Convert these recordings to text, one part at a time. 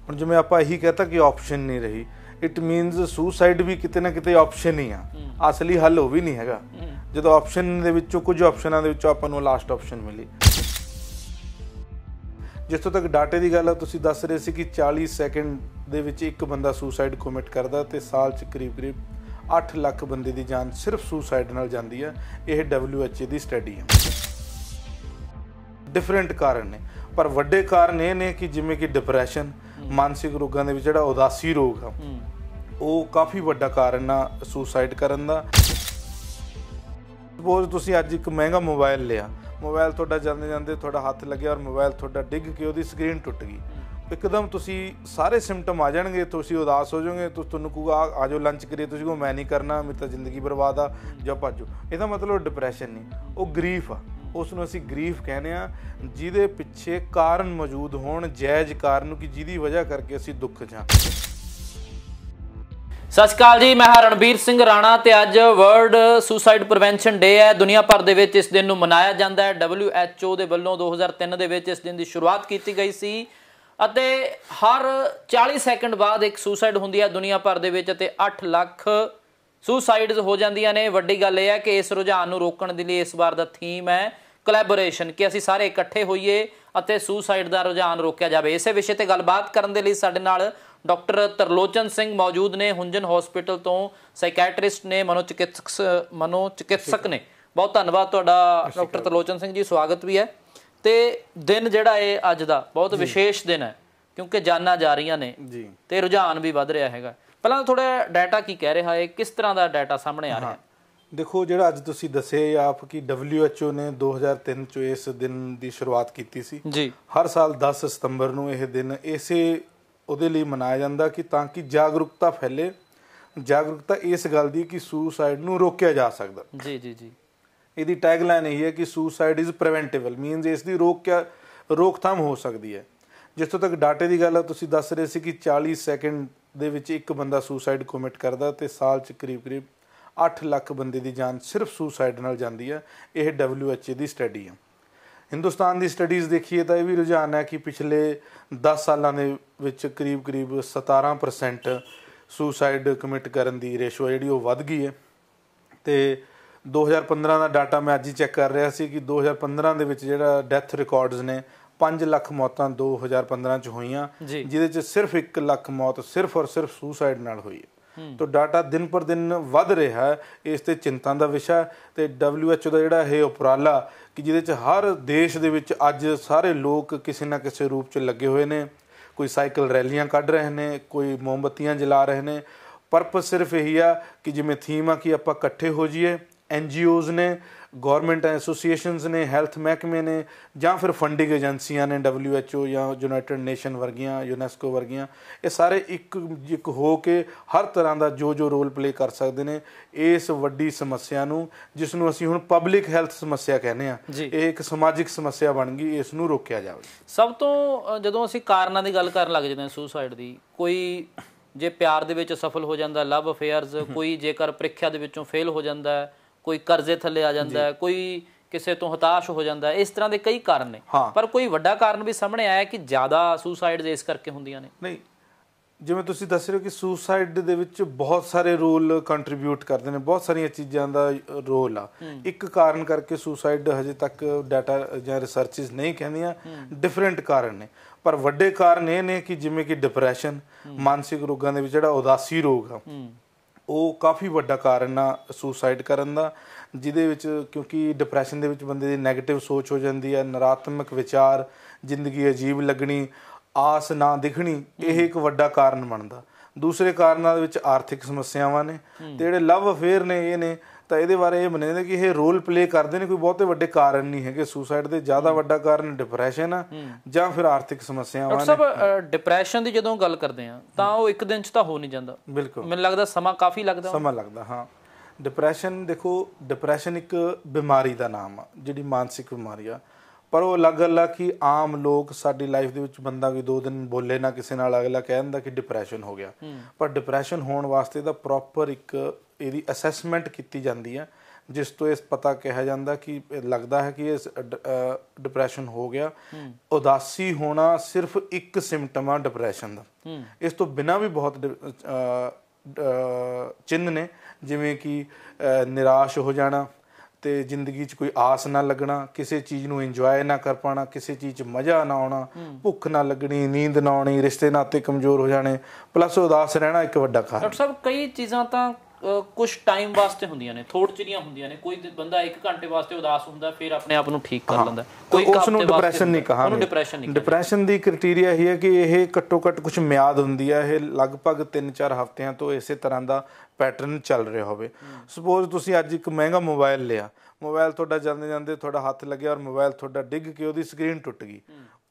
ਹੁਣ ਜਿਵੇਂ ਆਪਾਂ ਇਹੀ ਕਹਤਾ ਕਿ ਆਪਸ਼ਨ ਨਹੀਂ ਰਹੀ, ਇਟ ਮੀਨਸ ਸੁਸਾਈਡ ਵੀ ਕਿਤੇ ਨਾ ਕਿਤੇ ਆਪਸ਼ਨ ਹੀ ਆ, ਅਸਲੀ ਹੱਲ ਉਹ ਵੀ ਨਹੀਂ ਹੈਗਾ। ਜਦੋਂ ਆਪਸ਼ਨ ਦੇ ਵਿੱਚੋਂ ਕੁਝ ਆਪਸ਼ਨਾਂ ਦੇ ਵਿੱਚੋਂ ਆਪਾਂ ਨੂੰ ਲਾਸਟ ਆਪਸ਼ਨ ਮਿਲੀ। ਜਿੱਥੋਂ ਤੱਕ ਡਾਟੇ ਦੀ ਗੱਲ ਆ, ਤੁਸੀਂ ਦੱਸ ਰਹੇ ਸੀ ਕਿ 40 ਸੈਕਿੰਡ ਦੇ ਵਿੱਚ ਇੱਕ ਬੰਦਾ ਸੁਸਾਈਡ ਕਮਿਟ ਕਰਦਾ ਤੇ ਸਾਲ 'ਚ ਕਰੀਬ 8 ਲੱਖ ਬੰਦੇ ਦੀ ਜਾਨ ਸਿਰਫ ਸੁਸਾਈਡ ਨਾਲ ਜਾਂਦੀ ਹੈ। ਇਹ WHO ਦੀ ਸਟੱਡੀ ਹੈ। ਡਿਫਰੈਂਟ ਕਾਰਨ ਨੇ, ਪਰ ਵੱਡੇ ਕਾਰਨ ਇਹ ਨੇ ਕਿ ਜਿਵੇਂ ਕਿ ਡਿਪਰੈਸ਼ਨ, ਮਾਨਸਿਕ ਰੋਗਾਂ ਦੇ ਵਿੱਚ ਜਿਹੜਾ ਉਦਾਸੀ ਰੋਗ ਆ, ਉਹ ਕਾਫੀ ਵੱਡਾ ਕਾਰਨ ਆ ਸੁਸਾਈਡ ਕਰਨ ਦਾ। ਸਪੋਜ਼ ਤੁਸੀਂ ਅੱਜ ਇੱਕ ਮਹਿੰਗਾ ਮੋਬਾਈਲ ਲਿਆ, ਮੋਬਾਈਲ ਤੁਹਾਡਾ ਜਾਂਦੇ ਜਾਂਦੇ ਤੁਹਾਡਾ ਹੱਥ ਲੱਗਿਆ ਔਰ ਮੋਬਾਈਲ ਤੁਹਾਡਾ ਡਿੱਗ ਕੇ ਉਹਦੀ ਸਕਰੀਨ ਟੁੱਟ ਗਈ, ਇੱਕਦਮ ਤੁਸੀਂ ਸਾਰੇ ਸਿੰਪਟਮ ਆ ਜਾਣਗੇ, ਤੁਸੀਂ ਉਦਾਸ ਹੋ ਜਾਓਗੇ, ਤੁਹਾਨੂੰ ਕਹੂਗਾ ਆ ਜਾਓ ਲੰਚ ਕਰੀਏ, ਤੁਸੀਂ ਕਹੋ ਮੈਂ ਨਹੀਂ ਕਰਨਾ, ਮੇਰੀ ਤਾਂ ਜ਼ਿੰਦਗੀ ਬਰਬਾਦ ਆ, ਜਾਂ ਭੱਜੋ। ਇਹਦਾ ਮਤਲਬ ਡਿਪਰੈਸ਼ਨ ਨਹੀਂ, ਉਹ ਗਰੀਫ ਆ। ਉਸ ਨੂੰ ਅਸੀਂ ਗਰੀਫ ਕਹਿੰਦੇ ਆ, ਜਿਹਦੇ ਪਿੱਛੇ ਕਾਰਨ ਮੌਜੂਦ ਹੋਣ, ਜਾਇਜ਼ ਕਾਰਨ, ਕਿ ਜਿਹਦੀ ਵਜ੍ਹਾ ਕਰਕੇ ਅਸੀਂ ਦੁੱਖ 'ਚ ਹਾਂ। ਸਤਿ ਸ਼੍ਰੀ ਅਕਾਲ ਜੀ, ਮੈਂ ਹਾਂ ਰਣਬੀਰ ਸਿੰਘ ਰਾਣਾ ਤੇ ਅੱਜ ਵਰਲਡ ਸੁਸਾਈਡ ਪ੍ਰੀਵੈਂਸ਼ਨ ਡੇ ਹੈ। ਦੁਨੀਆ ਭਰ ਦੇ ਵਿੱਚ ਇਸ ਦਿਨ ਨੂੰ ਮਨਾਇਆ ਜਾਂਦਾ ਹੈ। WHO ਦੇ ਵੱਲੋਂ 2003 ਦੇ ਵਿੱਚ ਇਸ ਦਿਨ ਦੀ ਸ਼ੁਰੂਆਤ ਕੀਤੀ ਗਈ ਸੀ ਅਤੇ ਹਰ 40 ਸੈਕਿੰਡ ਬਾਅਦ ਇੱਕ ਸੁਸਾਈਡ ਹੁੰਦੀ ਹੈ ਦੁਨੀਆ ਭਰ ਦੇ ਵਿੱਚ ਅਤੇ 8 ਲੱਖ ਸੁਸਾਈਡਸ ਹੋ ਜਾਂਦੀਆਂ ਨੇ। ਵੱਡੀ ਗੱਲ ਇਹ ਹੈ ਕਿ ਇਸ ਰੁਝਾਨ ਨੂੰ ਰੋਕਣ ਦੇ ਲਈ ਇਸ ਵਾਰ ਦਾ ਥੀਮ ਹੈ ਕੋਲੈਬੋਰੇਸ਼ਨ, ਕਿ ਅਸੀਂ ਸਾਰੇ ਇਕੱਠੇ ਹੋਈਏ ਅਤੇ ਸੁਸਾਈਡ ਦਾ ਰੁਝਾਨ ਰੋਕਿਆ ਜਾਵੇ। ਇਸੇ ਵਿਸ਼ੇ ਤੇ ਗੱਲਬਾਤ ਕਰਨ ਦੇ ਲਈ ਸਾਡੇ ਨਾਲ ਡਾਕਟਰ ਤਰਲੋਚਨ ਸਿੰਘ ਮੌਜੂਦ ਨੇ, ਹੁੰਜਨ ਹਸਪੀਟਲ ਤੋਂ ਸਾਈਕੈਟਰਿਸਟ ਨੇ, ਮਨੋਚਿਕਿਤਸਕ ਨੇ। ਬਹੁਤ ਧੰਨਵਾਦ ਤੁਹਾਡਾ ਡਾਕਟਰ ਤਰਲੋਚਨ ਸਿੰਘ ਜੀ, ਸਵਾਗਤ ਵੀ ਹੈ। ਤੇ ਦਿਨ ਜਿਹੜਾ ਇਹ ਅੱਜ ਦਾ ਬਹੁਤ ਵਿਸ਼ੇਸ਼ ਦਿਨ ਹੈ ਕਿਉਂਕਿ ਜਾਨਾਂ ਜਾ ਰਹੀਆਂ ਨੇ ਤੇ ਰੁਝਾਨ ਵੀ ਵੱਧ ਰਿਹਾ ਹੈਗਾ। ਪਹਿਲਾਂ ਥੋੜਾ ਡਾਟਾ ਕੀ ਕਹਿ ਰਿਹਾ ਹੈ, ਕਿਸ ਤਰ੍ਹਾਂ ਦਾ ਡਾਟਾ ਸਾਹਮਣੇ ਆ ਰਿਹਾ? ਦੇਖੋ, ਜਿਹੜਾ ਅੱਜ ਤੁਸੀਂ ਦੱਸੇ ਆਪ ਕਿ WHO ਨੇ 2003 'ਚ ਇਸ ਦਿਨ ਦੀ ਸ਼ੁਰੂਆਤ ਕੀਤੀ ਸੀ ਜੀ। ਹਰ ਸਾਲ 10 ਸਤੰਬਰ ਨੂੰ ਇਹ ਦਿਨ ਇਸੇ ਉਹਦੇ ਲਈ ਮਨਾਇਆ ਜਾਂਦਾ ਕਿ ਤਾਂ ਕਿ ਜਾਗਰੂਕਤਾ ਫੈਲੇ, ਜਾਗਰੂਕਤਾ ਇਸ ਗੱਲ ਦੀ ਕਿ ਸੁਸਾਈਡ ਨੂੰ ਰੋਕਿਆ ਜਾ ਸਕਦਾ। ਜੀ ਜੀ ਜੀ। ਇਹਦੀ ਟੈਗਲਾਈਨ ਇਹੀ ਹੈ ਕਿ ਸੁਸਾਈਡ ਇਜ਼ ਪ੍ਰੀਵੈਂਟੇਬਲ, ਮੀਨਸ ਇਸ ਦੀ ਰੋਕਥਾਮ ਹੋ ਸਕਦੀ ਹੈ। ਜਿੱਥੋਂ ਤੱਕ ਡਾਟੇ ਦੀ ਗੱਲ ਆ, ਤੁਸੀਂ ਦੱਸ ਰਹੇ ਸੀ ਕਿ 40 ਸੈਕਿੰਡ ਦੇ ਵਿੱਚ ਇੱਕ ਬੰਦਾ ਸੁਸਾਈਡ ਕਮਿਟ ਕਰਦਾ ਤੇ ਸਾਲ 'ਚ ਕਰੀਬ 8 ਲੱਖ ਬੰਦੇ ਦੀ ਜਾਨ ਸਿਰਫ ਸੁਸਾਈਡ ਨਾਲ ਜਾਂਦੀ ਹੈ। ਇਹ WHO ਦੀ ਸਟੱਡੀ ਹੈ। ਹਿੰਦੁਸਤਾਨ ਦੀ ਸਟੱਡੀਜ਼ ਦੇਖੀਏ ਤਾਂ ਇਹ ਵੀ ਰੁਝਾਨ ਹੈ ਕਿ ਪਿਛਲੇ 10 ਸਾਲਾਂ ਦੇ ਵਿੱਚ ਕਰੀਬ 17% ਸੁਸਾਈਡ ਕਮਿਟ ਕਰਨ ਦੀ ਰੇਸ਼ੋ ਜਿਹੜੀ ਉਹ ਵੱਧ ਗਈ ਹੈ। ਤੇ 2015 ਦਾ ਡਾਟਾ ਮੈਂ ਅੱਜ ਹੀ ਚੈੱਕ ਕਰ ਰਿਹਾ ਸੀ ਕਿ 2015 ਦੇ ਵਿੱਚ ਜਿਹੜਾ ਡੈਥ ਰਿਕਾਰਡਸ ਨੇ, 5 ਲੱਖ ਮੌਤਾਂ 2015 'ਚ ਹੋਈਆਂ, ਜਿਹਦੇ 'ਚ ਸਿਰਫ 1 ਲੱਖ ਮੌਤ ਸਿਰਫ ਔਰ ਸਿਰਫ ਸੁਸਾਈਡ ਨਾਲ ਹੋਈ ਹੈ। ਤਾਂ ਡਾਟਾ ਦਿਨ ਪਰ ਦਿਨ ਵੱਧ ਰਿਹਾ ਹੈ। ਇਸ 'ਤੇ ਚਿੰਤਾ ਦਾ ਵਿਸ਼ਾ ਤੇ WHO ਦਾ ਜਿਹੜਾ ਇਹ ਉਪਰਾਲਾ ਕਿ ਜਿਹਦੇ 'ਚ ਹਰ ਦੇਸ਼ ਦੇ ਵਿੱਚ ਅੱਜ ਸਾਰੇ ਲੋਕ ਕਿਸੇ ਨਾ ਕਿਸੇ ਰੂਪ 'ਚ ਲੱਗੇ ਹੋਏ ਨੇ, ਕੋਈ ਸਾਈਕਲ ਰੈਲੀਆਂ ਕੱਢ ਰਹੇ ਨੇ, ਕੋਈ ਮੋਮਬੱਤੀਆਂ ਜਲਾ ਰਹੇ ਨੇ। ਪਰਪਸ ਸਿਰਫ ਇਹੀ ਆ ਕਿ ਜਿਵੇਂ ਥੀਮ ਆ ਕਿ ਆਪਾਂ ਇਕੱਠੇ ਹੋ ਜਾਈਏ। NGOs ਨੇ, ਗੌਰਮੈਂਟ ਐਸੋਸੀਏਸ਼ਨਸ ਨੇ, ਹੈਲਥ ਮਹਿਕਮੇ ਨੇ, ਜਾਂ ਫਿਰ ਫੰਡਿੰਗ ਏਜੰਸੀਆਂ ਨੇ, WHO ਜਾਂ ਯੂਨਾਈਟਿਡ ਨੇਸ਼ਨ ਵਰਗੀਆਂ, UNESCO ਵਰਗੀਆਂ, ਇਹ ਸਾਰੇ ਇੱਕ ਹੋ ਕੇ ਹਰ ਤਰ੍ਹਾਂ ਦਾ ਜੋ ਰੋਲ ਪਲੇ ਕਰ ਸਕਦੇ ਨੇ ਇਸ ਵੱਡੀ ਸਮੱਸਿਆ ਨੂੰ, ਜਿਸ ਨੂੰ ਅਸੀਂ ਹੁਣ ਪਬਲਿਕ ਹੈਲਥ ਸਮੱਸਿਆ ਕਹਿੰਦੇ ਆ। ਇਹ ਇੱਕ ਸਮਾਜਿਕ ਸਮੱਸਿਆ ਬਣ ਗਈ, ਇਸ ਨੂੰ ਰੋਕਿਆ ਜਾਵੇ। ਸਭ ਤੋਂ ਜਦੋਂ ਅਸੀਂ ਕਾਰਨਾਂ ਦੀ ਗੱਲ ਕਰਨ ਲੱਗ ਜਾਂਦੇ ਹਾਂ ਸੁਸਾਈਡ ਦੀ, ਕੋਈ ਜੇ ਪਿਆਰ ਦੇ ਵਿੱਚ ਸਫਲ ਹੋ ਜਾਂਦਾ, ਲਵ ਅਫੇਅਰਸ, ਕੋਈ ਜੇਕਰ ਪ੍ਰੀਖਿਆ ਦੇ ਵਿੱਚੋਂ ਫੇਲ ਹੋ ਜਾਂਦਾ, ਕੋਈ ਕਰਜ਼ੇ ਥੱਲੇ ਆ ਜਾਂਦਾ, ਕੋਈ ਕਿਸੇ ਤੋਂ ਹਤਾਸ਼ ਹੋ ਜਾਂਦਾ, ਇਸ ਤਰ੍ਹਾਂ ਦੇ ਕਈ ਕਾਰਨ ਨੇ। ਪਰ ਕੋਈ ਵੱਡਾ ਕਾਰਨ ਵੀ ਸਾਹਮਣੇ ਆਇਆ ਕਿ ਜ਼ਿਆਦਾ ਸੁਸਾਈਡਸ ਇਸ ਕਰਕੇ ਹੁੰਦੀਆਂ ਨੇ? ਨਹੀਂ, ਜਿਵੇਂ ਤੁਸੀਂ ਦੱਸ ਰਹੇ ਹੋ ਕਿ ਸੁਸਾਈਡ ਦੇ ਵਿੱਚ ਬਹੁਤ ਸਾਰੇ ਰੋਲ ਕੰਟਰੀਬਿਊਟ ਕਰਦੇ ਨੇ, ਬਹੁਤ ਸਾਰੀਆਂ ਚੀਜ਼ਾਂ ਦਾ ਰੋਲ ਆ। ਇੱਕ ਕਾਰਨ ਕਰਕੇ ਸੁਸਾਈਡ ਹਜੇ ਤੱਕ ਡਾਟਾ ਜਾਂ ਰਿਸਰਚਿਸ ਨਹੀਂ ਕਹਿੰਦੀਆਂ, ਡਿਫਰੈਂਟ ਕਾਰਨ ਨੇ। ਪਰ ਵੱਡੇ ਕਾਰਨ ਇਹ ਨੇ ਕਿ ਜਿਵੇਂ ਕਿ ਡਿਪਰੈਸ਼ਨ, ਮਾਨਸਿਕ ਰੋਗਾਂ ਦੇ ਵਿੱਚ ਜਿਹੜਾ ਉਦਾਸੀ ਰੋਗ ਆ, ਉਹ ਕਾਫੀ ਵੱਡਾ ਕਾਰਨ ਆ ਸੁਸਾਈਡ ਕਰਨ ਦਾ। ਜਿਹਦੇ ਵਿੱਚ ਕਿਉਂਕਿ ਡਿਪਰੈਸ਼ਨ ਦੇ ਵਿੱਚ ਬੰਦੇ ਦੀ ਨੈਗੇਟਿਵ ਸੋਚ ਹੋ ਜਾਂਦੀ ਹੈ, ਨਕਾਰਾਤਮਕ ਵਿਚਾਰ, ਜ਼ਿੰਦਗੀ ਅਜੀਬ ਲੱਗਣੀ, ਆਸ ਨਾ ਦਿਖਣੀ, ਇਹ ਇੱਕ ਵੱਡਾ ਕਾਰਨ ਬਣਦਾ। ਦੂਸਰੇ ਕਾਰਨਾਂ ਦੇ ਵਿੱਚ ਆਰਥਿਕ ਸਮੱਸਿਆਵਾਂ ਨੇ ਤੇ ਜਿਹੜੇ ਲਵ ਅਫੇਅਰ ਨੇ, ਇਹ ਨੇ ਤਾਂ ਇਹਦੇ ਬਾਰੇ ਇਹ ਮੰਨਦੇ ਕਿ ਇਹ ਰੋਲ ਪਲੇ ਕਰਦੇ ਨੇ, ਕੋਈ ਬਹੁਤੇ ਵੱਡੇ ਕਾਰਨ ਨਹੀਂ ਹੈਗੇ ਸੁਸਾਈਡ ਦੇ। ਜ਼ਿਆਦਾ ਵੱਡਾ ਕਾਰਨ ਡਿਪਰੈਸ਼ਨ ਆ ਜਾਂ ਫਿਰ ਆਰਥਿਕ ਸਮੱਸਿਆਵਾਂ ਨੇ। ਡਾਕਟਰ ਸਾਹਿਬ, ਡਿਪਰੈਸ਼ਨ ਦੀ ਜਦੋਂ ਗੱਲ ਕਰਦੇ ਆ ਤਾਂ ਉਹ ਇੱਕ ਦਿਨ 'ਚ ਤਾਂ ਹੋ ਨਹੀਂ ਜਾਂਦਾ। ਬਿਲਕੁਲ, ਮੈਨੂੰ ਲੱਗਦਾ ਸਮਾਂ ਕਾਫੀ ਲੱਗਦਾ। ਸਮਾਂ ਲੱਗਦਾ, ਹਾਂ। ਡਿਪਰੈਸ਼ਨ ਦੇਖੋ, ਡਿਪਰੈਸ਼ਨ ਇੱਕ ਬਿਮਾਰੀ ਦਾ ਨਾਮ ਆ, ਜਿਹੜੀ ਮਾਨਸਿਕ ਬਿਮਾਰੀ ਆ। ਪਰ ਉਹ ਅਲੱਗ ਗੱਲ ਆ ਕਿ ਆਮ ਲੋਕ ਸਾਡੀ ਲਾਈਫ ਦੇ ਵਿੱਚ ਬੰਦਾ ਵੀ 2 ਦਿਨ ਬੋਲੇ ਨਾ ਕਿਸੇ ਨਾਲ, ਅਗਲਾ ਕਹਿ ਦਿੰਦਾ ਕਿ ਡਿਪਰੈਸ਼ਨ ਹੋ ਗਿਆ। ਪਰ ਡਿਪਰੈਸ਼ਨ ਹੋਣ ਵਾਸਤੇ ਤਾਂ ਪ੍ਰੋਪਰ ਇੱਕ ਇਹਦੀ ਅਸੈਸਮੈਂਟ ਕੀਤੀ ਜਾਂਦੀ ਹੈ, ਜਿਸ ਤੋਂ ਇਸ ਪਤਾ ਕਿਹਾ ਜਾਂਦਾ ਕਿ ਲੱਗਦਾ ਹੈ ਕਿ ਇਸ ਡਿਪਰੈਸ਼ਨ ਹੋ ਗਿਆ। ਉਦਾਸੀ ਹੋਣਾ ਸਿਰਫ ਇੱਕ ਸਿੰਪਟਮ ਆ ਡਿਪਰੈਸ਼ਨ ਦਾ। ਇਸ ਤੋਂ ਬਿਨਾਂ ਵੀ ਬਹੁਤ ਚਿੰਨ੍ਹ ਨੇ, ਜਿਵੇਂ ਕਿ ਨਿਰਾਸ਼ ਹੋ ਜਾਣਾ ਤੇ ਜ਼ਿੰਦਗੀ 'ਚ ਕੋਈ ਆਸ ਨਾ ਲੱਗਣਾ, ਕਿਸੇ ਚੀਜ਼ ਨੂੰ ਇੰਜੋਏ ਨਾ ਕਰ ਪਾਉਣਾ, ਕਿਸੇ ਚੀਜ਼ 'ਚ ਮਜ਼ਾ ਨਾ ਆਉਣਾ, ਭੁੱਖ ਨਾ ਲੱਗਣੀ, ਨੀਂਦ ਨਾ ਆਉਣੀ, ਰਿਸ਼ਤੇ ਨਾਤੇ ਕਮਜ਼ੋਰ ਹੋ ਜਾਣੇ, ਪਲੱਸ ਉਦਾਸ ਰਹਿਣਾ ਇੱਕ ਵੱਡਾ ਕਾਰਨ। ਡਾਕਟਰ ਸਾਹਿਬ ਕਈ ਚੀਜ਼ਾਂ ਤਾਂ ਕੁਝ ਟਾਈਮ ਵਾਸਤੇ ਹੁੰਦੀਆਂ ਨੇ, ਥੋੜ੍ਹ ਚਿਰੀਆਂ ਹੁੰਦੀਆਂ ਨੇ। ਕੋਈ ਬੰਦਾ 1 ਘੰਟੇ ਵਾਸਤੇ ਉਦਾਸ ਹੁੰਦਾ, ਫਿਰ ਆਪਣੇ ਆਪ ਨੂੰ ਠੀਕ ਕਰ ਲੈਂਦਾ, ਕੋਈ ਉਸ ਨੂੰ ਡਿਪਰੈਸ਼ਨ ਨਹੀਂ ਕਹਾਂਗੇ। ਡਿਪਰੈਸ਼ਨ ਦੀ ਕ੍ਰਾਈਟੇਰੀਆ ਇਹ ਹੈ ਕਿ ਇਹ ਘੱਟੋ ਘੱਟ ਕੁਝ ਮਿਆਦ ਹੁੰਦੀ ਹੈ, ਇਹ ਲਗਭਗ 3-4 ਹਫ਼ਤਿਆਂ ਤੋਂ ਇਸੇ ਤਰ੍ਹਾਂ ਦਾ ਪੈਟਰਨ ਚੱਲ ਰਿਹਾ ਹੋਵੇ। ਸਪੋਜ਼ ਤੁਸੀਂ ਅੱਜ ਇੱਕ ਮਹਿੰਗਾ ਮੋਬਾਈਲ ਲਿਆ, ਮੋਬਾਈਲ ਤੁਹਾਡਾ ਜਾਂਦੇ ਜਾਂਦੇ ਤੁਹਾਡਾ ਹੱਥ ਲੱਗਿਆ ਔਰ ਮੋਬਾਈਲ ਤੁਹਾਡਾ ਡਿੱਗ ਕੇ ਉਹਦੀ ਸਕਰੀਨ ਟੁੱਟ ਗਈ,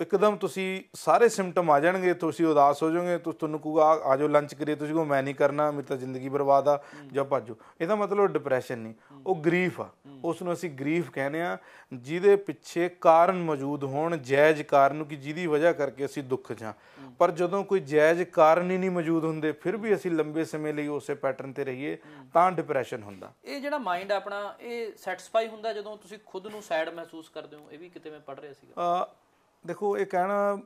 ਇੱਕਦਮ ਤੁਸੀਂ ਸਾਰੇ ਸਿੰਪਟਮ ਆ ਜਾਣਗੇ, ਤੁਸੀਂ ਉਦਾਸ ਹੋ ਜਾਓਗੇ, ਤੁਹਾਨੂੰ ਕਹੂਗਾ ਆ ਜਾਓ ਲੰਚ ਕਰੀਏ, ਤੁਸੀਂ ਕਹੋ ਮੈਂ ਨਹੀਂ ਕਰਨਾ, ਮੇਰੀ ਤਾਂ ਜ਼ਿੰਦਗੀ ਬਰਬਾਦ ਆ, ਜਾਂ ਭੱਜੋ। ਇਹਦਾ ਮਤਲਬ ਡਿਪਰੈਸ਼ਨ ਨਹੀਂ, ਉਹ ਗਰੀਫ ਆ। ਉਸ ਨੂੰ ਅਸੀਂ ਗਰੀਫ ਕਹਿੰਦੇ ਆ, ਜਿਹਦੇ ਪਿੱਛੇ ਕਾਰਨ ਮੌਜੂਦ ਹੋਣ, ਜਾਇਜ਼ ਕਾਰਨ, ਕਿ ਜਿਹਦੀ ਵਜ੍ਹਾ ਕਰਕੇ ਅਸੀਂ ਦੁੱਖ 'ਚ ਹਾਂ। ਪਰ ਜਦੋਂ ਕੋਈ ਜਾਇਜ਼ ਕਾਰਨ ਹੀ ਨਹੀਂ ਮੌਜੂਦ ਹੁੰਦੇ, ਫਿਰ ਵੀ ਅਸੀਂ ਲੰਬੇ ਸਮੇਂ ਲਈ ਉਸੇ ਪੈਟਰਨ ਤੇ ਰਹੀਏ, ਤਾਂ ਡਿਪਰੈਸ਼ਨ ਹੁੰਦਾ। ਇਹ ਜਿਹੜਾ ਮਾਈਂਡ ਆਪਣਾ ਇਹ ਸੈਟੀਸਫਾਈ ਹੁੰਦਾ ਜਦੋਂ ਤੁਸੀਂ ਖੁਦ ਨੂੰ ਸੈਡ ਮਹਿਸੂਸ ਕਰਦੇ ਹੋ? ਇਹ ਵੀ ਕਿਤੇ ਮੈਂ ਪੜ੍ਹ ਰਿਹਾ ਸੀਗਾ। ਦੇਖੋ, ਇਹ ਕਹਿਣਾ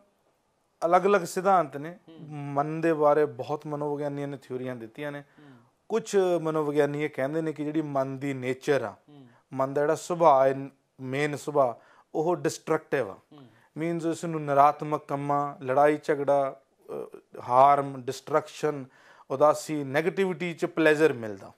ਅਲੱਗ-ਅਲੱਗ ਸਿਧਾਂਤ ਨੇ। ਮਨ ਦੇ ਬਾਰੇ ਬਹੁਤ ਮਨੋਵਿਗਿਆਨੀਆਂ ਨੇ ਥਿਊਰੀਆਂ ਦਿੱਤੀਆਂ ਨੇ। ਕੁਝ ਮਨੋਵਿਗਿਆਨੀ ਇਹ ਕਹਿੰਦੇ ਨੇ ਕਿ ਜਿਹੜੀ ਮਨ ਦੀ ਨੇਚਰ ਆ, ਮਨ ਦਾ ਜਿਹੜਾ ਸੁਭਾਅ ਹੈ, ਮੇਨ ਸੁਭਾਅ, ਉਹ ਡਿਸਟਰਕਟਿਵ ਆ। ਮੀਨਸ ਇਸ ਨੂੰ ਨਕਾਰਾਤਮਕ ਕੰਮਾਂ, ਲੜਾਈ ਝਗੜਾ, ਹਾਰਮ, ਡਿਸਟਰਕਸ਼ਨ, ਉਦਾਸੀ, ਨੈਗੇਟਿਵਿਟੀ 'ਚ ਪਲੇਜ਼ਰ ਮਿਲਦਾ।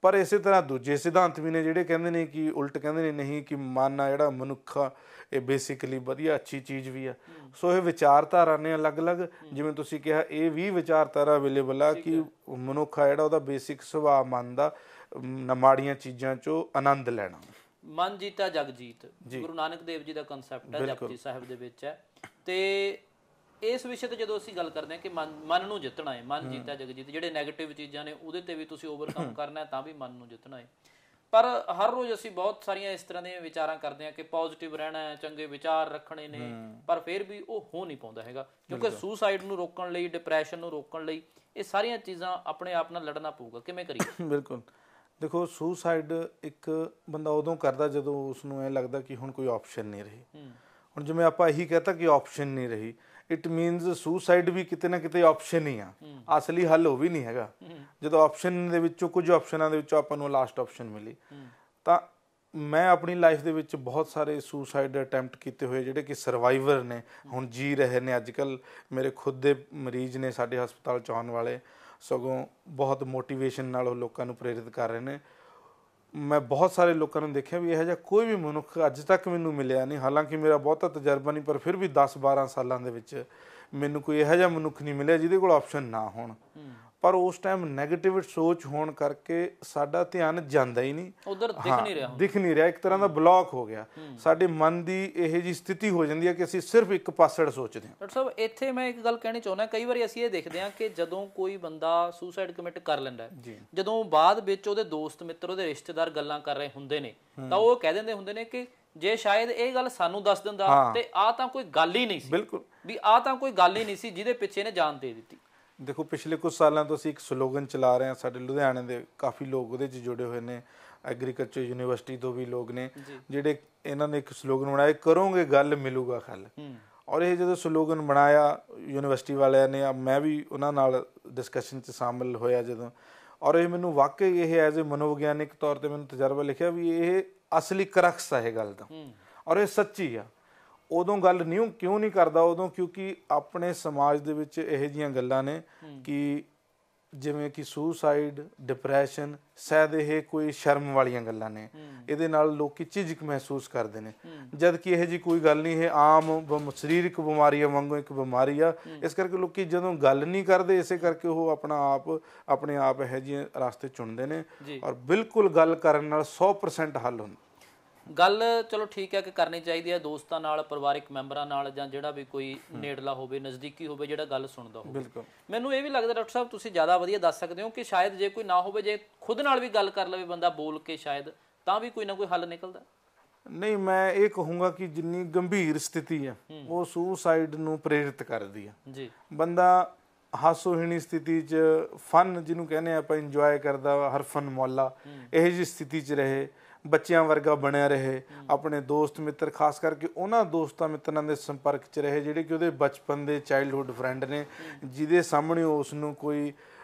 ਪਰ ਇਸੇ ਤਰ੍ਹਾਂ ਦੂਜੇ ਸਿਧਾਂਤ ਵੀ ਨੇ ਜਿਹੜੇ ਕਹਿੰਦੇ ਨੇ ਕਿ ਉਲਟ ਕਹਿੰਦੇ ਨੇ, ਨਹੀਂ, ਕਿ ਮਨ ਆ ਜਿਹੜਾ ਮਨੁੱਖ ਆ, ਇਹ ਬੇਸਿਕਲੀ ਵਧੀਆ ਅੱਛੀ ਚੀਜ਼ ਵੀ ਆ। ਸੋ ਇਹ ਵਿਚਾਰਧਾਰਾ ਨੇ ਅਲੱਗ-ਅਲੱਗ। ਜਿਵੇਂ ਤੁਸੀਂ ਕਿਹਾ, ਇਹ ਵੀ ਵਿਚਾਰਧਾਰਾ ਅਵੇਲੇਬਲ ਆ ਕਿ ਮਨੁੱਖ ਆ ਜਿਹੜਾ ਉਹਦਾ ਬੇਸਿਕ ਸੁਭਾਅ ਮਨ ਦਾ ਮਾੜੀਆਂ ਚੀਜ਼ਾਂ 'ਚੋਂ ਆਨੰਦ ਲੈਣਾ। ਮਨ ਜੀਤਾ ਜਗ ਜੀਤ, ਗੁਰੂ ਨਾਨਕ ਦੇਵ ਜੀ ਦਾ ਕਨਸੈਪਟ ਹੈ, ਜਪਜੀ ਸਾਹਿਬ ਦੇ ਵਿੱਚ ਹੈ। ਤੇ ਇਸ ਵਿਸ਼ੇ ਤੇ ਜਦੋਂ ਅਸੀਂ ਗੱਲ ਕਰਦੇ ਹਾਂ ਕਿ ਮਨ ਨੂੰ ਜਿੱਤਣਾ ਹੈ, ਮਨ ਜੀਤਾ ਜਗ ਜੀਤ, ਜਿਹੜੇ ਨੈਗੇਟਿਵ ਚੀਜ਼ਾਂ ਨੇ ਉਹਦੇ ਤੇ ਵੀ ਤੁਸੀਂ ਓਵਰਕਮ ਕਰਨਾ, ਤਾਂ ਵੀ ਮਨ ਨੂੰ ਜਿੱਤਣਾ ਹੈ। ਪਰ ਹਰ ਰੋਜ਼ ਅਸੀਂ ਬਹੁਤ ਸਾਰੀਆਂ ਇਸ ਤਰ੍ਹਾਂ ਦੀਆਂ ਵਿਚਾਰਾਂ ਕਰਦੇ ਹਾਂ ਕਿ ਪੋਜ਼ਿਟਿਵ ਰਹਿਣਾ ਹੈ, ਚੰਗੇ ਵਿਚਾਰ ਰੱਖਣੇ ਨੇ, ਪਰ ਫਿਰ ਵੀ ਉਹ ਹੋ ਨਹੀਂ ਪਾਉਂਦਾ ਹੈਗਾ, ਕਿਉਂਕਿ ਸੁਸਾਈਡ ਨੂੰ ਰੋਕਣ ਲਈ, ਡਿਪਰੈਸ਼ਨ ਨੂੰ ਰੋਕਣ ਲਈ ਇਹ ਸਾਰੀਆਂ ਚੀਜ਼ਾਂ ਆਪਣੇ ਆਪ ਨਾਲ ਲੜਨਾ ਪਊਗਾ। ਕਿਵੇਂ ਕਰੀਏ? ਬਿਲਕੁਲ। ਦੇਖੋ, ਸੁਸਾਈਡ ਇੱਕ ਬੰਦਾ ਉਦੋਂ ਕਰਦਾ ਜਦੋਂ ਉਸਨੂੰ ਇਹ ਲੱਗਦਾ ਕਿ ਹੁਣ ਕੋਈ ਆਪਸ਼ਨ ਨਹੀਂ ਰਹੀ। ਹੁਣ ਜਿਵੇਂ ਆਪਾਂ ਇਹੀ ਕਹਤਾ ਕਿ ਆਪਸ਼ਨ ਨਹੀਂ ਰਹੀ, ਇਟ ਮੀਨਸ ਸੁਸਾਈਡ ਵੀ ਕਿਤੇ ਨਾ ਕਿਤੇ ਆਪਸ਼ਨ ਹੀ ਆ, ਅਸਲੀ ਹੱਲ ਉਹ ਵੀ ਨਹੀਂ ਹੈਗਾ। ਜਦੋਂ ਆਪਸ਼ਨ ਦੇ ਵਿੱਚੋਂ, ਕੁਝ ਆਪਸ਼ਨਾਂ ਦੇ ਵਿੱਚੋਂ ਆਪਾਂ ਨੂੰ ਲਾਸਟ ਆਪਸ਼ਨ ਮਿਲੀ। ਤਾਂ ਮੈਂ ਆਪਣੀ ਲਾਈਫ ਦੇ ਵਿੱਚ ਬਹੁਤ ਸਾਰੇ ਸੁਸਾਈਡ ਅਟੈਂਪਟ ਕੀਤੇ ਹੋਏ, ਜਿਹੜੇ ਕਿ ਸਰਵਾਈਵਰ ਨੇ, ਹੁਣ ਜੀ ਰਹੇ ਨੇ। ਅੱਜ ਕੱਲ੍ਹ ਮੇਰੇ ਖੁਦ ਦੇ ਮਰੀਜ਼ ਨੇ ਸਾਡੇ ਹਸਪਤਾਲ 'ਚ ਆਉਣ ਵਾਲੇ, ਸਗੋਂ ਬਹੁਤ ਮੋਟੀਵੇਸ਼ਨ ਨਾਲ ਉਹ ਲੋਕਾਂ ਨੂੰ ਪ੍ਰੇਰਿਤ ਕਰ ਰਹੇ ਨੇ। ਮੈਂ ਬਹੁਤ ਸਾਰੇ ਲੋਕਾਂ ਨੂੰ ਦੇਖਿਆ ਵੀ ਇਹੋ ਜਿਹਾ ਕੋਈ ਵੀ ਮਨੁੱਖ ਅੱਜ ਤੱਕ ਮੈਨੂੰ ਮਿਲਿਆ ਨਹੀਂ, ਹਾਲਾਂਕਿ ਮੇਰਾ ਬਹੁਤਾ ਤਜਰਬਾ ਨਹੀਂ, ਪਰ ਫਿਰ ਵੀ 10-12 ਸਾਲਾਂ ਦੇ ਵਿੱਚ ਮੈਨੂੰ ਕੋਈ ਇਹੋ ਜਿਹਾ ਮਨੁੱਖ ਨਹੀਂ ਮਿਲਿਆ ਜਿਹਦੇ ਕੋਲ ਆਪਸ਼ਨ ਨਾ ਹੋਣ। ਪਰ ਉਸ ਟਾਈਮ ਨੈਗੇਟਿਵ ਸੋਚ ਹੋਣ ਕਰਕੇ ਸਾਡਾ ਧਿਆਨ ਜਾਂਦਾ ਹੀ ਨਹੀਂ, ਉਧਰ ਦਿਖ ਨਹੀਂ ਰਿਹਾ, ਇੱਕ ਤਰ੍ਹਾਂ ਦਾ ਬਲੌਕ ਹੋ ਗਿਆ। ਸਾਡੇ ਮਨ ਦੀ ਇਹੋ ਜਿਹੀ ਸਥਿਤੀ ਹੋ ਜਾਂਦੀ ਹੈ ਕਿ ਅਸੀਂ ਸਿਰਫ ਇੱਕ ਪਾਸੜ ਸੋਚਦੇ ਹਾਂ। ਡਾਕਟਰ ਸਾਹਿਬ, ਇੱਥੇ ਮੈਂ ਇੱਕ ਗੱਲ ਕਹਿਣੀ ਚਾਹੁੰਦਾ, ਕਈ ਵਾਰੀ ਅਸੀਂ ਇਹ ਦੇਖਦੇ ਹਾਂ ਕਿ ਜਦੋਂ ਕੋਈ ਬੰਦਾ ਸੁਸਾਈਡ ਕਮਿਟ ਕਰ ਲੈਂਦਾ, ਜਦੋਂ ਬਾਅਦ ਵਿੱਚ ਉਹਦੇ ਦੋਸਤ ਮਿੱਤਰ, ਉਹਦੇ ਰਿਸ਼ਤੇਦਾਰ ਗੱਲਾਂ ਕਰ ਰਹੇ ਹੁੰਦੇ ਨੇ, ਤਾਂ ਉਹ ਕਹਿ ਦਿੰਦੇ ਹੁੰਦੇ ਨੇ ਕਿ ਜੇ ਸ਼ਾਇਦ ਇਹ ਗੱਲ ਸਾਨੂੰ ਦੱਸ ਦਿੰਦਾ ਤੇ ਆਹ ਤਾਂ ਕੋਈ ਗੱਲ ਹੀ ਨਹੀਂ ਸੀ। ਬਿਲਕੁਲ, ਵੀ ਆਹ ਤਾਂ ਕੋਈ ਗੱਲ ਹੀ ਨਹੀਂ ਸੀ ਜਿਹਦੇ ਪਿੱਛੇ ਇਹਨੇ ਜਾਨ ਦੇ ਦਿੱਤੀ। ਦੇਖੋ, ਪਿਛਲੇ ਕੁਝ ਸਾਲਾਂ ਤੋਂ ਅਸੀਂ ਇੱਕ ਸਲੋਗਨ ਚਲਾ ਰਹੇ ਹਾਂ, ਸਾਡੇ ਲੁਧਿਆਣੇ ਦੇ ਕਾਫੀ ਲੋਕ ਉਹਦੇ 'ਚ ਜੁੜੇ ਹੋਏ ਨੇ, ਐਗਰੀਕਲਚਰ ਯੂਨੀਵਰਸਿਟੀ ਤੋਂ ਵੀ ਲੋਕ ਨੇ, ਜਿਹੜੇ ਇਹਨਾਂ ਨੇ ਇੱਕ ਸਲੋਗਨ ਬਣਾਇਆ, ਕਰੋਗੇ ਗੱਲ ਮਿਲੂਗਾ ਖੱਲ। ਔਰ ਇਹ ਜਦੋਂ ਸਲੋਗਨ ਬਣਾਇਆ ਯੂਨੀਵਰਸਿਟੀ ਵਾਲਿਆਂ ਨੇ, ਮੈਂ ਵੀ ਉਹਨਾਂ ਨਾਲ ਡਿਸਕਸ਼ਨ 'ਚ ਸ਼ਾਮਿਲ ਹੋਇਆ ਜਦੋਂ, ਔਰ ਇਹ ਮੈਨੂੰ ਵਾਕਈ ਇਹ ਐਜ਼ ਏ ਮਨੋਵਿਗਿਆਨਿਕ ਤੌਰ 'ਤੇ ਮੈਨੂੰ ਤਜਰਬਾ ਲਿਖਿਆ ਵੀ ਇਹ ਅਸਲੀ ਕਰਕਸ ਆ ਇਹ ਗੱਲ ਦਾ, ਔਰ ਇਹ ਸੱਚੀ ਆ। ਉਦੋਂ ਗੱਲ ਕਿਉਂ ਨਹੀਂ ਕਰਦਾ ਉਦੋਂ, ਕਿਉਂਕਿ ਆਪਣੇ ਸਮਾਜ ਦੇ ਵਿੱਚ ਇਹੋ ਜਿਹੀਆਂ ਗੱਲਾਂ ਨੇ ਕਿ ਜਿਵੇਂ ਕਿ ਸੁਸਾਈਡ, ਡਿਪਰੈਸ਼ਨ, ਸ਼ਾਇਦ ਇਹ ਕੋਈ ਸ਼ਰਮ ਵਾਲੀਆਂ ਗੱਲਾਂ ਨੇ, ਇਹਦੇ ਨਾਲ ਲੋਕੀ ਝਿਜਕ ਮਹਿਸੂਸ ਕਰਦੇ ਨੇ, ਜਦ ਕਿ ਇਹੋ ਜਿਹੀ ਕੋਈ ਗੱਲ ਨਹੀਂ। ਇਹ ਆਮ ਸਰੀਰਕ ਬਿਮਾਰੀਆਂ ਵਾਂਗੂ ਇੱਕ ਬਿਮਾਰੀ ਆ। ਇਸ ਕਰਕੇ ਲੋਕੀ ਜਦੋਂ ਗੱਲ ਨਹੀਂ ਕਰਦੇ, ਇਸੇ ਕਰਕੇ ਉਹ ਆਪਣੇ ਆਪ ਇਹੋ ਜਿਹੇ ਰਸਤੇ ਚੁਣਦੇ ਨੇ, ਔਰ ਬਿਲਕੁਲ ਗੱਲ ਕਰਨ ਨਾਲ 100% ਹੱਲ ਹੁੰਦਾ। ਗੱਲ ਚਲੋ ਠੀਕ ਹੈ ਕਿ ਕਰਨੀ ਚਾਹੀਦੀ ਹੈ, ਦੋਸਤਾਂ ਨਾਲ, ਪਰਿਵਾਰਿਕ ਮੈਂਬਰਾਂ ਨਾਲ, ਜਾਂ ਜਿਹੜਾ ਵੀ ਕੋਈ ਨੇੜਲਾ ਹੋਵੇ, ਨਜ਼ਦੀਕੀ ਹੋਵੇ, ਜਿਹੜਾ ਗੱਲ ਸੁਣਦਾ ਹੋਵੇ। ਬਿਲਕੁਲ, ਮੈਨੂੰ ਇਹ ਵੀ ਲੱਗਦਾ ਡਾਕਟਰ ਸਾਹਿਬ, ਤੁਸੀਂ ਜ਼ਿਆਦਾ ਵਧੀਆ ਦੱਸ ਸਕਦੇ ਹੋ ਕਿ ਸ਼ਾਇਦ ਜੇ ਕੋਈ ਨਾ ਹੋਵੇ, ਜੇ ਖੁਦ ਨਾਲ ਵੀ ਗੱਲ ਕਰ ਲਵੇ ਬੰਦਾ ਬੋਲ ਕੇ, ਸ਼ਾਇਦ ਤਾਂ ਵੀ ਕੋਈ ਨਾ ਕੋਈ ਹੱਲ ਨਿਕਲਦਾ। ਨਹੀਂ, ਮੈਂ ਇਹ ਕਹੂੰਗਾ ਕਿ ਜਿੰਨੀ ਗੰਭੀਰ ਸਥਿਤੀ ਹੈ ਉਹ ਸੁਸਾਈਡ ਨੂੰ ਪ੍ਰੇਰਿਤ ਕਰਦੀ ਹੈ। ਬੰਦਾ ਹਾਸੋਹੀਣੀ ਸਥਿਤੀ 'ਚ ਫਨ ਜਿਹਨੂੰ ਕਹਿੰਦੇ ਆਪਾਂ ਇੰਜੋਏ ਕਰਦਾ ਵਾ, ਹਰਫਨ ਮੌਲਾ ਇਹੋ ਜਿਹੀ ਸਥਿਤੀ 'ਚ ਰਹੇ, ਬੱਚਿਆਂ ਵਰਗਾ ਬਣਿਆ ਰਹੇ, ਆਪਣੇ ਦੋਸਤ ਮਿੱਤਰ ਖਾਸ ਕਰਕੇ ਉਹਨਾਂ ਦੋਸਤਾਂ ਮਿੱਤਰਾਂ ਦੇ ਸੰਪਰਕ 'ਚ ਰਹੇ ਜਿਹੜੇ ਕਿ ਉਹਦੇ ਬਚਪਨ ਦੇ ਚਾਈਲਡਹੁੱਡ ਫਰੈਂਡ ਨੇ, ਜਿਹਦੇ ਸਾਹਮਣੇ ਉਸ ਨੂੰ ਕੋਈ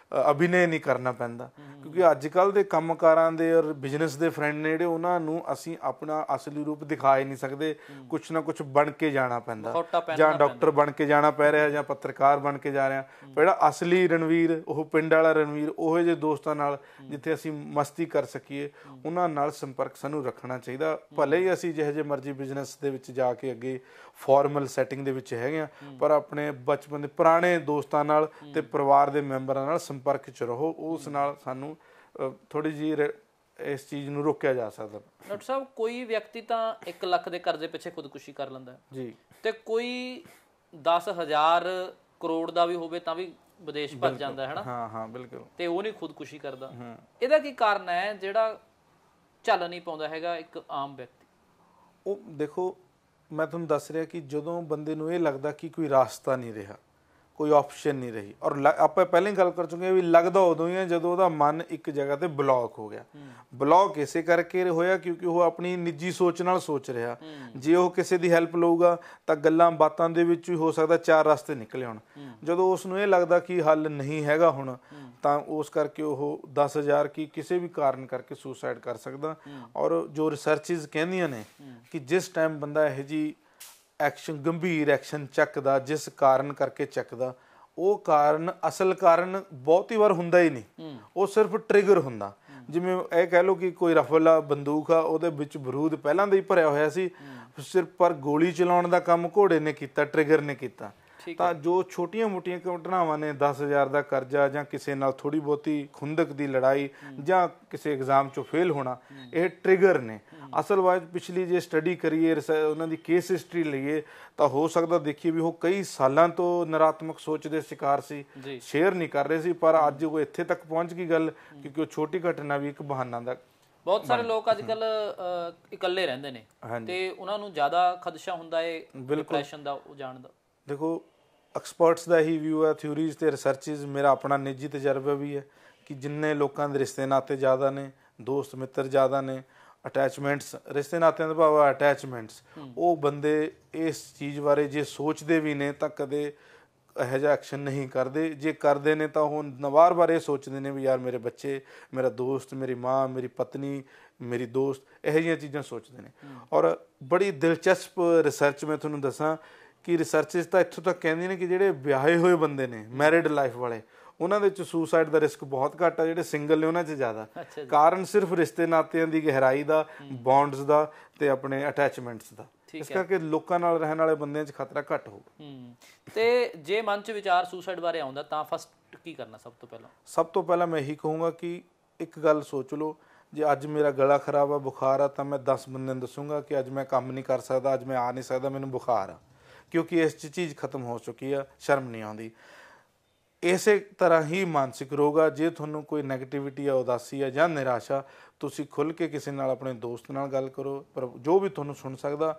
ਅਭਿਨੈ ਨਹੀਂ ਕਰਨਾ ਪੈਂਦਾ। ਕਿਉਂਕਿ ਅੱਜ ਕੱਲ੍ਹ ਦੇ ਕੰਮਕਾਰਾਂ ਦੇ ਔਰ ਬਿਜ਼ਨਸ ਦੇ ਫਰੈਂਡ ਨੇ ਜਿਹੜੇ, ਉਹਨਾਂ ਨੂੰ ਅਸੀਂ ਆਪਣਾ ਅਸਲੀ ਰੂਪ ਦਿਖਾ ਹੀ ਨਹੀਂ ਸਕਦੇ, ਕੁਛ ਨਾ ਕੁਛ ਬਣ ਕੇ ਜਾਣਾ ਪੈਂਦਾ, ਜਾਂ ਡਾਕਟਰ ਬਣ ਕੇ ਜਾਣਾ ਪੈ ਰਿਹਾ, ਜਾਂ ਪੱਤਰਕਾਰ ਬਣ ਕੇ ਜਾ ਰਿਹਾ। ਜਿਹੜਾ ਅਸਲੀ ਰਣਵੀਰ, ਉਹ ਪਿੰਡ ਵਾਲਾ ਰਣਵੀਰ, ਉਹੋ ਜਿਹੇ ਦੋਸਤਾਂ ਨਾਲ ਜਿੱਥੇ ਅਸੀਂ ਮਸਤੀ ਕਰ ਸਕੀਏ, ਉਹਨਾਂ ਨਾਲ ਸੰਪਰਕ ਸਾਨੂੰ ਰੱਖਣਾ ਚਾਹੀਦਾ। ਭਲੇ ਹੀ ਅਸੀਂ ਜਿਹੋ ਜਿਹੇ ਮਰਜ਼ੀ ਬਿਜ਼ਨਸ ਦੇ ਵਿੱਚ ਜਾ ਕੇ ਅੱਗੇ ਫਾਰਮਲ ਸੈਟਿੰਗ ਦੇ ਵਿੱਚ ਹੈਗੇ ਆ, ਪਰ ਆਪਣੇ ਬਚਪਨ ਦੇ ਪੁਰਾਣੇ ਦੋਸਤਾਂ ਨਾਲ ਤੇ ਪਰਿਵਾਰ ਦੇ ਮੈਂਬਰਾਂ ਨਾਲ ਸੰਪਰਕ 'ਚ ਰਹੋ। ਉਸ ਨਾਲ ਸਾਨੂੰ ਥੋੜੀ ਜਿਹੀ ਇਸ ਚੀਜ਼ ਨੂੰ ਰੋਕਿਆ ਜਾ ਸਕਦਾ। ਡਾਕਟਰ ਸਾਹਿਬ, ਕੋਈ ਵਿਅਕਤੀ ਤਾਂ 1 ਲੱਖ ਦੇ ਕਰਜ਼ੇ ਪਿੱਛੇ ਖੁਦਕੁਸ਼ੀ ਕਰ ਲੈਂਦਾ ਜੀ, ਤੇ ਕੋਈ 10,000 ਕਰੋੜ ਦਾ ਵੀ ਹੋਵੇ ਤਾਂ ਵੀ ਵਿਦੇਸ਼ ਭੱਜ ਜਾਂਦਾ ਹੈ ਨਾ। ਹਾਂ ਬਿਲਕੁਲ, ਤੇ ਉਹ ਨਹੀਂ ਖੁਦਕੁਸ਼ੀ ਕਰਦਾ। ਇਹਦਾ ਕੀ ਕਾਰਨ ਹੈ ਜਿਹੜਾ ਚੱਲ ਨਹੀਂ ਪਾਉਂਦਾ ਹੈਗਾ ਇੱਕ ਆਮ ਵਿਅਕਤੀ? ਉਹ ਦੇਖੋ, ਮੈਂ ਤੁਹਾਨੂੰ ਦੱਸ ਰਿਹਾ ਕਿ ਜਦੋਂ ਬੰਦੇ ਨੂੰ ਇਹ ਲੱਗਦਾ ਕਿ ਕੋਈ ਰਾਸਤਾ ਨਹੀਂ ਰਿਹਾ, ਕੋਈ ਆਪਸ਼ਨ ਨਹੀਂ ਰਹੀ, ਔਰ ਆਪਾਂ ਪਹਿਲਾਂ ਹੀ ਗੱਲ ਕਰ ਚੁੱਕੇ ਹਾਂ ਵੀ ਲੱਗਦਾ ਉਦੋਂ ਹੀ ਹੈ ਜਦੋਂ ਉਹਦਾ ਮਨ ਇੱਕ ਜਗ੍ਹਾ ਤੇ ਬਲੌਕ ਹੋ ਗਿਆ। ਬਲੌਕ ਇਸੇ ਕਰਕੇ ਹੋਇਆ ਕਿਉਂਕਿ ਉਹ ਆਪਣੀ ਨਿੱਜੀ ਸੋਚ ਨਾਲ ਸੋਚ ਰਿਹਾ। ਜੇ ਉਹ ਕਿਸੇ ਦੀ ਹੈਲਪ ਲਊਗਾ ਤਾਂ ਗੱਲਾਂ ਬਾਤਾਂ ਦੇ ਵਿੱਚ ਹੀ ਹੋ ਸਕਦਾ 4 ਰਸਤੇ ਨਿਕਲੇ ਆਉਣ। ਜਦੋਂ ਉਸ ਨੂੰ ਇਹ ਲੱਗਦਾ ਕਿ ਹੱਲ ਨਹੀਂ ਹੈਗਾ ਹੁਣ, ਤਾਂ ਉਸ ਕਰਕੇ ਉਹ 10,000 ਕੀ ਕਿਸੇ ਵੀ ਕਾਰਨ ਕਰਕੇ ਸੁਸਾਈਡ ਕਰ ਸਕਦਾ। ਔਰ ਜੋ ਰਿਸਰਚਿਸ ਕਹਿੰਦੀਆਂ ਨੇ ਕਿ ਜਿਸ ਟਾਈਮ ਬੰਦਾ ਇਹੋ ਜਿਹੀ ਐਕਸ਼ਨ, ਗੰਭੀਰ ਐਕਸ਼ਨ ਚੱਕਦਾ, ਜਿਸ ਕਾਰਨ ਕਰਕੇ ਚੱਕਦਾ, ਉਹ ਕਾਰਨ ਅਸਲ ਕਾਰਨ ਬਹੁਤੀ ਵਾਰ ਹੁੰਦਾ ਹੀ ਨਹੀਂ, ਉਹ ਸਿਰਫ ਟ੍ਰਿਗਰ ਹੁੰਦਾ। ਜਿਵੇਂ ਇਹ ਕਹਿ ਲਓ ਕਿ ਕੋਈ ਰਫਲ ਆ, ਬੰਦੂਕ ਆ, ਉਹਦੇ ਵਿੱਚ ਬਰੂਦ ਪਹਿਲਾਂ ਦਾ ਹੀ ਭਰਿਆ ਹੋਇਆ ਸੀ, ਸਿਰਫ ਪਰ ਗੋਲੀ ਚਲਾਉਣ ਦਾ ਕੰਮ ਘੋੜੇ ਨੇ ਕੀਤਾ, ਟ੍ਰਿਗਰ ਨੇ ਕੀਤਾ। ਤਾਂ ਜੋ ਛੋਟੀਆਂ ਮੋਟੀਆਂ ਘਟਨਾਵਾਂ ਨੇ, 10,000 ਦਾ ਕਰਜ਼ਾ ਜਾਂ ਕਿਸੇ ਨਾਲ ਥੋੜੀ ਬਹੁਤੀ ਖੁੰਦਕ ਦੀ ਲੜਾਈ ਜਾਂ ਕਿਸੇ ਐਗਜ਼ਾਮ 'ਚੋਂ ਫੇਲ ਹੋਣਾ, ਇਹ ਟ੍ਰਿਗਰ ਨੇ। ਅਸਲ ਵਿੱਚ ਪਿਛਲੀ ਜੇ ਸਟੱਡੀ ਕਰੀਏ, ਉਹਨਾਂ ਦੀ ਕੇਸ ਹਿਸਟਰੀ ਲਈਏ, ਤਾਂ ਹੋ ਸਕਦਾ ਦੇਖੀਏ ਵੀ ਉਹ ਕਈ ਸਾਲਾਂ ਤੋਂ ਨਕਾਰਾਤਮਕ ਸੋਚ ਦੇ ਸ਼ਿਕਾਰ ਸੀ, ਸ਼ੇਅਰ ਨਹੀਂ ਕਰ ਰਹੇ ਸੀ, ਪਰ ਅੱਜ ਉਹ ਇੱਥੇ ਤੱਕ ਪਹੁੰਚ ਗਈ ਗੱਲ ਕਿਉਂਕਿ ਉਹ ਛੋਟੀ ਘਟਨਾ ਵੀ ਇੱਕ ਬਹਾਨਾ ਦਾ। ਬਹੁਤ ਸਾਰੇ ਲੋਕ ਅੱਜ ਕੱਲ ਇਕੱਲੇ ਰਹਿੰਦੇ ਨੇ ਤੇ ਉਹਨਾਂ ਨੂੰ ਜ਼ਿਆਦਾ ਖਦਸ਼ਾ ਹੁੰਦਾ ਹੈ ਡਿਪਰੈਸ਼ਨ ਦਾ, ਉਹ ਜਾਣ ਦਾ। ਦੇਖੋ, ਐਕਸਪਰਟਸ ਦਾ ਹੀ ਵਿਊ ਹੈ, ਥਿਊਰੀਜ਼ ਤੇ ਰਿਸਰਚਿਸ, ਮੇਰਾ ਆਪਣਾ ਨਿੱਜੀ ਤਜਰਬਾ ਵੀ ਹੈ ਕਿ ਜਿੰਨੇ ਲੋਕਾਂ ਦੇ ਰਿਸ਼ਤੇ ਨਾਤੇ ਜ਼ਿਆਦਾ ਨੇ, ਦੋਸਤ ਮਿੱਤਰ ਜ਼ਿਆਦਾ ਨੇ, ਅਟੈਚਮੈਂਟਸ, ਰਿਸ਼ਤੇ ਨਾਤਿਆਂ ਦਾ ਭਾਵ ਅਟੈਚਮੈਂਟਸ, ਉਹ ਬੰਦੇ ਇਸ ਚੀਜ਼ ਬਾਰੇ ਜੇ ਸੋਚਦੇ ਵੀ ਨੇ ਤਾਂ ਕਦੇ ਇਹੋ ਜਿਹਾ ਐਕਸ਼ਨ ਨਹੀਂ ਕਰਦੇ। ਜੇ ਕਰਦੇ ਨੇ ਤਾਂ ਉਹ ਵਾਰ-ਵਾਰ ਇਹ ਸੋਚਦੇ ਨੇ ਵੀ ਯਾਰ ਮੇਰੇ ਬੱਚੇ, ਮੇਰਾ ਦੋਸਤ, ਮੇਰੀ ਮਾਂ, ਮੇਰੀ ਪਤਨੀ, ਮੇਰੀ ਦੋਸਤ, ਇਹੋ ਜਿਹੀਆਂ ਚੀਜ਼ਾਂ ਸੋਚਦੇ ਨੇ। ਔਰ ਬੜੀ ਦਿਲਚਸਪ ਰਿਸਰਚ ਮੈਂ ਤੁਹਾਨੂੰ ਦੱਸਾਂ ਕਿ ਰਿਸਰਚਿਸ ਤਾਂ ਇੱਥੋਂ ਤੱਕ ਕਹਿੰਦੇ ਨੇ ਕਿ ਜਿਹੜੇ ਵਿਆਹੇ ਹੋਏ ਬੰਦੇ ਨੇ, ਮੈਰਿਡ ਲਾਈਫ ਵਾਲੇ, ਉਹਨਾਂ ਦੇ ਵਿੱਚ ਸੁਸਾਈਡ ਦਾ ਰਿਸਕ ਬਹੁਤ ਘੱਟ ਆ, ਜਿਹੜੇ ਸਿੰਗਲ ਨੇ ਉਹਨਾਂ 'ਚ ਜ਼ਿਆਦਾ। ਕਾਰਨ ਸਿਰਫ ਰਿਸ਼ਤੇ ਨਾਤਿਆਂ ਦੀ ਗਹਿਰਾਈ ਦਾ, ਬੌਂਡਸ ਦਾ ਤੇ ਆਪਣੇ ਅਟੈਚਮੈਂਟਸ ਦਾ। ਇਸ ਕਰਕੇ ਲੋਕਾਂ ਨਾਲ ਰਹਿਣ ਵਾਲੇ ਬੰਦਿਆਂ 'ਚ ਖਤਰਾ ਘੱਟ ਹੋਊਗਾ। ਤੇ ਜੇ ਮਨ 'ਚ ਵਿਚਾਰ ਸੁਸਾਈਡ ਬਾਰੇ ਆਉਂਦਾ ਤਾਂ ਫਸਟ ਕੀ ਕਰਨਾ? ਸਭ ਤੋਂ ਪਹਿਲਾਂ ਮੈਂ ਇਹੀ ਕਹੂੰਗਾ ਕਿ ਇੱਕ ਗੱਲ ਸੋਚ ਲਓ, ਜੇ ਅੱਜ ਮੇਰਾ ਗਲਾ ਖਰਾਬ ਆ, ਬੁਖਾਰ ਆ, ਤਾਂ ਮੈਂ 10 ਬੰਦਿਆਂ ਨੂੰ ਦੱਸੂੰਗਾ ਕਿ ਅੱਜ ਮੈਂ ਕੰਮ ਨਹੀਂ ਕਰ ਸਕਦਾ, ਅੱਜ ਮੈਂ ਆ ਨਹੀਂ ਸਕਦਾ, ਮੈਨੂੰ ਬੁਖਾਰ ਆ, ਕਿਉਂਕਿ ਇਸ 'ਚ ਚੀਜ਼ ਖਤਮ ਹੋ ਚੁੱਕੀ ਆ, ਸ਼ਰਮ ਨਹੀਂ ਆਉਂਦੀ। ਇਸੇ ਤਰ੍ਹਾਂ ਹੀ ਮਾਨਸਿਕ ਰੋਗ ਆ, ਜੇ ਤੁਹਾਨੂੰ ਕੋਈ ਨੈਗੇਟਿਵਿਟੀ ਆ, ਉਦਾਸੀ ਆ ਜਾਂ ਨਿਰਾਸ਼ਾ, ਤੁਸੀਂ ਖੁੱਲ੍ਹ ਕੇ ਕਿਸੇ ਨਾਲ, ਆਪਣੇ ਦੋਸਤ ਨਾਲ ਗੱਲ ਕਰੋ, ਪਰ ਜੋ ਵੀ ਤੁਹਾਨੂੰ ਸੁਣ ਸਕਦਾ।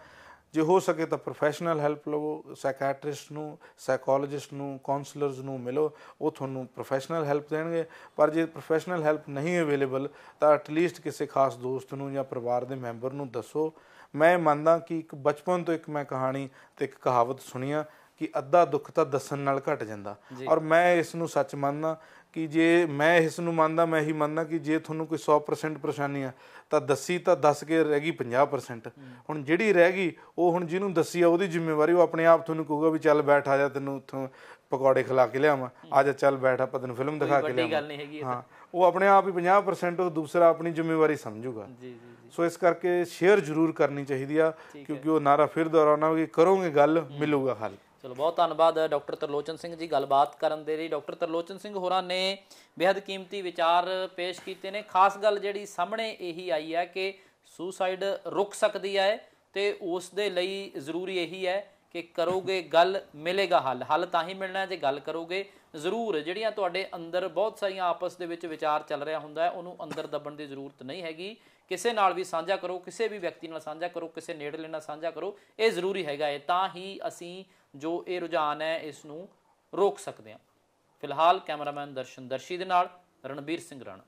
ਜੇ ਹੋ ਸਕੇ ਤਾਂ ਪ੍ਰੋਫੈਸ਼ਨਲ ਹੈਲਪ ਲਵੋ, ਸਾਈਕੈਟਰਿਸਟ ਨੂੰ, ਸਾਈਕੋਲੋਜਿਸਟ ਨੂੰ, ਕਾਉਂਸਲਰਸ ਨੂੰ ਮਿਲੋ, ਉਹ ਤੁਹਾਨੂੰ ਪ੍ਰੋਫੈਸ਼ਨਲ ਹੈਲਪ ਦੇਣਗੇ। ਪਰ ਜੇ ਪ੍ਰੋਫੈਸ਼ਨਲ ਹੈਲਪ ਨਹੀਂ ਅਵੇਲੇਬਲ ਤਾਂ ਐਟਲੀਸਟ ਕਿਸੇ ਖਾਸ ਦੋਸਤ ਨੂੰ ਜਾਂ ਪਰਿਵਾਰ ਦੇ ਮੈਂਬਰ ਨੂੰ ਦੱਸੋ। ਮੈਂ ਮੰਨਦਾ ਕਿ ਇੱਕ ਬਚਪਨ ਤੋਂ ਇੱਕ ਮੈਂ ਕਹਾਣੀ ਤੇ ਇੱਕ ਕਹਾਵਤ ਸੁਣੀ ਆ ਕਿ ਅੱਧਾ ਦੁੱਖ ਤਾਂ ਦੱਸਣ ਨਾਲ ਘਟ ਜਾਂਦਾ, ਔਰ ਮੈਂ ਇਸ ਨੂੰ ਸੱਚ ਮੰਨਦਾ ਕਿ ਜੇ ਮੈਂ ਇਸ ਨੂੰ ਮੰਨਦਾ, ਮੈਂ ਇਹੀ ਮੰਨਦਾ ਕਿ ਜੇ ਤੁਹਾਨੂੰ ਕੋਈ 100% ਪਰੇਸ਼ਾਨੀ ਆ ਤਾਂ ਦੱਸੀ, ਤਾਂ ਦੱਸ ਕੇ ਰਹਿ ਗਈ 50%। ਹੁਣ ਜਿਹੜੀ ਰਹਿ ਗਈ ਉਹ ਹੁਣ ਜਿਹਨੂੰ ਦੱਸੀ ਆ ਉਹਦੀ ਜ਼ਿੰਮੇਵਾਰੀ, ਉਹ ਆਪਣੇ ਆਪ ਤੁਹਾਨੂੰ ਕਹੂਗਾ ਵੀ ਚੱਲ ਬੈਠ, ਆ ਜਾ, ਤੈਨੂੰ ਉੱਥੋਂ ਪਕੌੜੇ ਖਿਲਾ ਕੇ ਲਿਆਵਾਂ, ਆ ਜਾ, ਚੱਲ ਬੈਠ, ਆਪਾਂ ਤੈਨੂੰ ਫਿਲਮ ਦਿਖਾ ਕੇ ਲਿਆਵਾਂ। ਹਾਂ, ਉਹ ਆਪਣੇ ਆਪ ਹੀ 50% ਉਹ ਦੂਸਰਾ ਆਪਣੀ ਜ਼ਿੰਮੇਵਾਰੀ ਸਮਝੂਗਾ। ਸੋ ਇਸ ਕਰਕੇ ਸ਼ੇਅਰ ਜ਼ਰੂਰ ਕਰਨੀ ਚਾਹੀਦੀ ਆ, ਕਿਉਂਕਿ ਉਹ ਨਾਰਾ ਫਿਰ ਦੁਹਰਾਉਣਾ ਕਿ ਕਰੋਗੇ ਗੱਲ, ਮਿਲੂਗਾ ਹੱਲ। ਚਲੋ, ਬਹੁਤ ਧੰਨਵਾਦ ਡਾਕਟਰ ਤਰਲੋਚਨ ਸਿੰਘ ਜੀ ਗੱਲਬਾਤ ਕਰਨ ਦੇ ਲਈ। ਡਾਕਟਰ ਤਰਲੋਚਨ ਸਿੰਘ ਹੋਰਾਂ ਨੇ ਬੇहद ਕੀਮਤੀ ਵਿਚਾਰ ਪੇਸ਼ ਕੀਤੇ ਨੇ। ਖਾਸ ਗੱਲ ਜਿਹੜੀ ਸਾਹਮਣੇ ਇਹੀ ਆਈ ਹੈ ਕਿ ਸੁਸਾਈਡ ਰੁਕ ਸਕਦੀ ਹੈ ਤੇ ਉਸ ਦੇ ਲਈ ਜ਼ਰੂਰੀ ਇਹੀ ਹੈ ਕਿ ਕਰੋਗੇ ਗੱਲ, ਮਿਲੇਗਾ ਹੱਲ। ਹੱਲ ਤਾਂ ਹੀ ਮਿਲਣਾ ਜੇ ਗੱਲ ਕਰੋਗੇ ਜ਼ਰੂਰ। ਜਿਹੜੀਆਂ ਤੁਹਾਡੇ ਅੰਦਰ ਬਹੁਤ ਸਾਰੀਆਂ ਆਪਸ ਦੇ ਵਿੱਚ ਵਿਚਾਰ ਚੱਲ ਰਿਹਾ ਹੁੰਦਾ ਹੈ, ਉਹਨੂੰ ਅੰਦਰ ਦੱਬਣ ਦੀ ਜ਼ਰੂਰਤ ਨਹੀਂ ਹੈਗੀ। ਕਿਸੇ ਨਾਲ ਵੀ ਸਾਂਝਾ ਕਰੋ, ਕਿਸੇ ਵੀ ਵਿਅਕਤੀ ਨਾਲ ਸਾਂਝਾ ਕਰੋ, ਕਿਸੇ ਨੇੜਲੇ ਨਾਲ ਸਾਂਝਾ ਕਰੋ, ਇਹ ਜ਼ਰੂਰੀ ਹੈਗਾ ਹੈ। ਤਾਂ ਹੀ ਅਸੀਂ ਜੋ ਇਹ ਰੁਝਾਨ ਹੈ ਇਸ ਨੂੰ ਰੋਕ ਸਕਦੇ ਹਾਂ। ਫਿਲਹਾਲ ਕੈਮਰਾਮੈਨ ਦਰਸ਼ਨ ਦਰਸ਼ੀ ਦੇ ਨਾਲ ਰਣਬੀਰ ਸਿੰਘ ਰਾਣਾ।